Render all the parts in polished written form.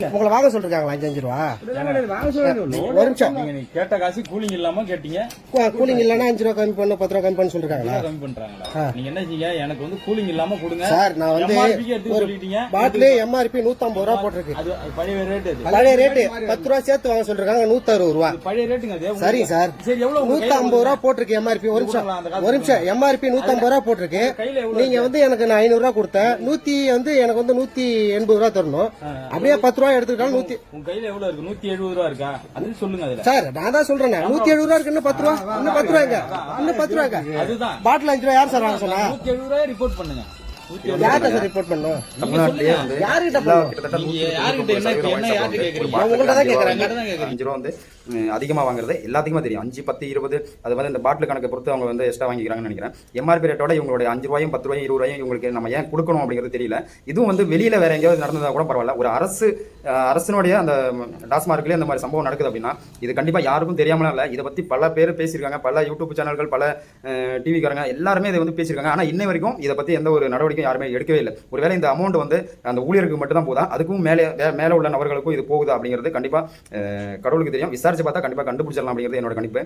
உங்களை வாங்க சொல்லிருக்காங்களா 5 ரூபா ஒரு நிமிஷம் நீங்க கேட்ட காசு கூலிங் இல்லாம கேட்டீங்க. கூலிங் இல்லன்னா 5 ரூபா கம்மி பண்ணு 10 ரூபா கம்மி பண்ணு சொல்லிருக்காங்களா? கம்மி பண்றாங்களா? நீங்க என்ன செய்ய எனக்கு வந்து கூலிங் இல்லாம கொடுங்க சார். நான் வந்து சொல்லிட்டீங்க பாட்டில் எம்ஆர்பி 150 ரூபா போட்டிருக்கு. அது பழைய ரேட். பழைய ரேட் 10 ரூபா சேர்த்து வாங்க சொல்றாங்க 160 ரூபா. பழைய ரேட்டுங்க அது. சரி சார். சரி எவ்வளவு 150 ரூபா போட்டிருக்கு எம்ஆர்பி. ஒரு நிமிஷம் எம்ஆர்பி 150 ரூபா போட்டிருக்கு. நீங்க வந்து எனக்கு நான் 500 ரூபா கொடுத்தேன். 100 வந்து எனக்கு வந்து 180 ரூபா தரணும். அப்படியே 10 ரூபா எடுத்துக்கிட்டாலும் 100. உங்க கையில எவ்வளவு இருக்கு? 170 ரூபா இருக்கா? அது சொல்லுங்க. அதுல சார் நான் தான் சொல்றேன் 170 ரூபா இருக்கு. இன்னும் 10 ரூபா இன்னும் 10 ரூபாங்க. அதுதான் பாட்டில் 5 ரூபா யார் சார் வாங்க சொன்னா? 170 ரூபாய் ரிப்போர்ட் பண்ணுங்க. யார்கிட்ட சார் ரிப்போர்ட் பண்ணும்? தமிழ்நாட்டிலேயே வந்து யார்கிட்ட ₹5 வந்து அதிகமாக வாங்குறது எல்லாத்துக்குமே தெரியும். 5, 10, 20 அது வந்து இந்த பாட்டில் கணக்கை பொறுத்து அவங்க வந்து எக்ஸ்ட்ரா வாங்கிக்கிறாங்கன்னு நினைக்கிறேன். எம்ஆர்பி ரேட்டோட இவங்களுடைய ₹5, ₹10, ₹20 இவங்களுக்கு நம்ம ஏன் கொடுக்கணும் அப்படிங்கிறது தெரியல. இதுவும் வந்து வெளியில் வேற எங்கேயாவது நடந்ததா கூட பரவாயில்ல. ஒரு அரசினுடைய அந்த டாஸ்மார்க்லேயே அந்த மாதிரி சம்பவம் நடக்குது அப்படின்னா இது கண்டிப்பாக யாருக்கும் தெரியாமலாம் இல்லை. இதை பற்றி பல பேர் பேசியிருக்காங்க. பல யூடியூப் சேனல்கள், பல டிவிக்காரங்க எல்லாருமே இதை வந்து பேசியிருக்காங்க. ஆனால் இன்னை வரைக்கும் இதை பற்றி எந்த ஒரு நடவடிக்கை யாருமே எடுக்கவே இல்லை. ஒருவேளை இந்த அமௌண்ட் வந்து அந்த ஊழியருக்கு மட்டும் தான் போதா, அதுக்கும் மேலே உள்ள நபர்களுக்கும் இது போகுது அப்படிங்கிறது கண்டிப்பாக கடவுளுக்கு தெரியும். விசாரிச்சு பார்த்தா கண்டிப்பாக கண்டுபிடிச்சிடலாம் அப்படிங்கிறது என்னோட கணிப்பு.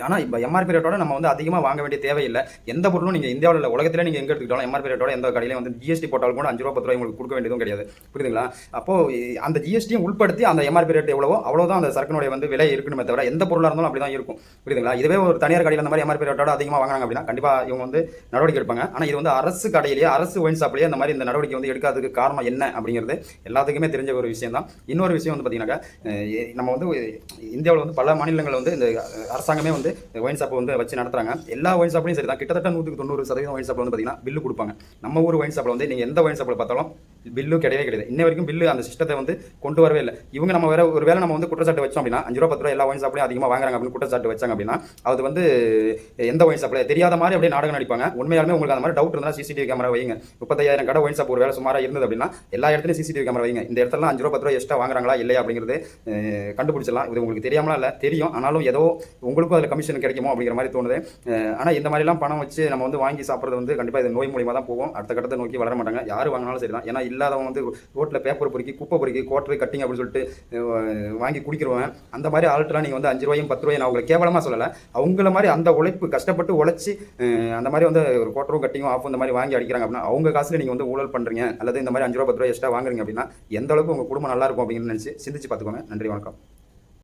ஆனால் இப்போ எம்ஆர்பி ரேட்டோட நம்ம வந்து அதிகமாக வாங்க வேண்டிய தேவையில்லை. எந்த பொருளும் நீங்கள் இந்தியாவில் இல்லை, உலகத்தில் நீங்கள் எங்கே எடுத்துக்கிட்டாலும் எம்ஆர்பி ரேட்டோட எந்த கடையிலையும் வந்து ஜிஎஸ்டி போட்டாலும் கூட ₹5, ₹10 உங்களுக்கு கொடுக்க வேண்டியதும் கிடையாது. புரியுதுங்களா? அப்போ அந்த ஜிஎஸ்டியும் உட்படுத்தி அந்த எம்ஆர்பி ரேட் எவ்வளவோ அவ்வளோதான் அந்த சரக்கினுடைய வந்து விலை இருக்கணுமே தவிர எந்த பொருளாக இருந்தாலும் அப்படி தான் இருக்கும். புரியுதுங்களா? இதுவே ஒரு தனியார் கடையில் அந்த மாதிரி எம்ஆர்பி ரேட்டோட அதிகமாக வாங்கினாங்க அப்படின்னா கண்டிப்பாக இவங்க வந்து நடவடிக்கை எடுப்பாங்க. ஆனால் இது வந்து அரசு கடையிலேயே, அரசு ஒயின் ஷாப்லேயே அந்த மாதிரி இந்த நடவடிக்கை வந்து எடுக்காததுக்கு காரணம் என்ன அப்படிங்கிறது எல்லாத்துக்குமே தெரிஞ்ச ஒரு விஷயம் தான். இன்னொரு விஷயம் வந்து பார்த்தீங்கன்னாக்கா, நம்ம வந்து இந்தியாவில் வந்து பல மாநிலங்களில் வந்து இந்த அரசாங்கமே வந்து ஒயின் ஷாப்பை வந்து வச்சு நடத்துறாங்க. எல்லா ஒயின் ஷாப்லையும் சரி தான், கிட்டத்தட்ட 190% ஒயின் ஷாப்பில் வந்து பார்த்தீங்கன்னா பில்லு கொடுப்பாங்க. நம்ம ஊர் ஒயின் ஷாப்பில் வந்து நீங்கள் எந்த ஒயின் ஷாப்பில் பார்த்தாலும் பில்லு கிடையவே கிடையாது. இன்ன வரைக்கும் பில்லு அந்த சிஸ்டத்தை வந்து கொண்டு வரவே இல்லை. இவங்க நம்ம வேற ஒரு வேலை நம்ம வந்து குற்றச்சாட்டு வச்சோம் அப்படின்னா ₹5, ₹10 எல்லா ஒயின் ஷாப்லையும் அதிகமாக வாங்குறாங்க அப்படின்னு குற்றச்சாட்டு வச்சாங்க அப்படின்னா அது வந்து எந்த ஒயின் ஷாப்பில் தெரியாத மாதிரி அப்படியே நாடகம் நடிப்பாங்க. உண்மையாலுமே உங்களுக்கு அந்த மாதிரி டவுட் இருந்தால் சிசிடிவி கேமரா வைங்க. 35,000 கடை ஒயின் ஷாப் ஒரு வேலை சுமாராக இருந்தது அப்படின்னா எல்லா இடத்துலையும் சிசிடிவி கேமரா வைங்க. இந்த இடத்துல ₹5, ₹10 எக்ஸ்ட்ரா வாங்குறாங்களா இல்லையா அப்படிங்கிறது கண்டுபிடிச்சிடலாம். இது உங்களுக்கு தெரியாமலாம் இல்லை, தெரியும். ஆனாலும் ஏதோ உங்களுக்கும் அதில் கமிஷன் கிடைக்குமோ அப்படிங்கிற மாதிரி தோணுது. ஆனால் இந்த மாதிரிலாம் பணம் வச்சு நம்ம வந்து வாங்கி சாப்பிட்றது வந்து கண்டிப்பாக இது நோய் மூலியமாக தான் போகும். அடுத்த கட்டத்தை நோக்கி வளர மாட்டாங்க. யார் வாங்கினாலும் சரி தான். ஏன்னா இல்லாதவங்க வந்து ரோட்டில் பேப்பர் பொறுக்கி, குப்பை பொறுக்கி, கோட்டரு கட்டிங் அப்படின்னு சொல்லிட்டு வாங்கி குடிக்கிறவங்க அந்த மாதிரி ஆள்கிட்டலாம் நீங்கள் வந்து ₹5, ₹10 நான் அவங்களை கேவலமாக சொல்லலை. அவங்கள மாதிரி அந்த உழைப்பு கஷ்டப்பட்டு உழைச்சி அந்த மாதிரி வந்து ஒரு கோட்டரும் கட்டிங்கும் ஆஃப் இந்த மாதிரி வாங்கி அடிக்கிறாங்க அப்படின்னா அவங்க காசில் நீங்கள் வந்து ஊழல் பண்ணுறீங்க அல்லது இந்த மாதிரி ₹5, ₹10 எக்ஸ்ட்ரா வாங்குறீங்க அப்படின்னா எந்த அளவுக்கு உங்கள் குடும்பம் நல்லா இருக்கும் அப்படின்னு நினச்சி சிந்திச்சு பார்த்துக்கோங்க. நன்றி, வணக்கம்.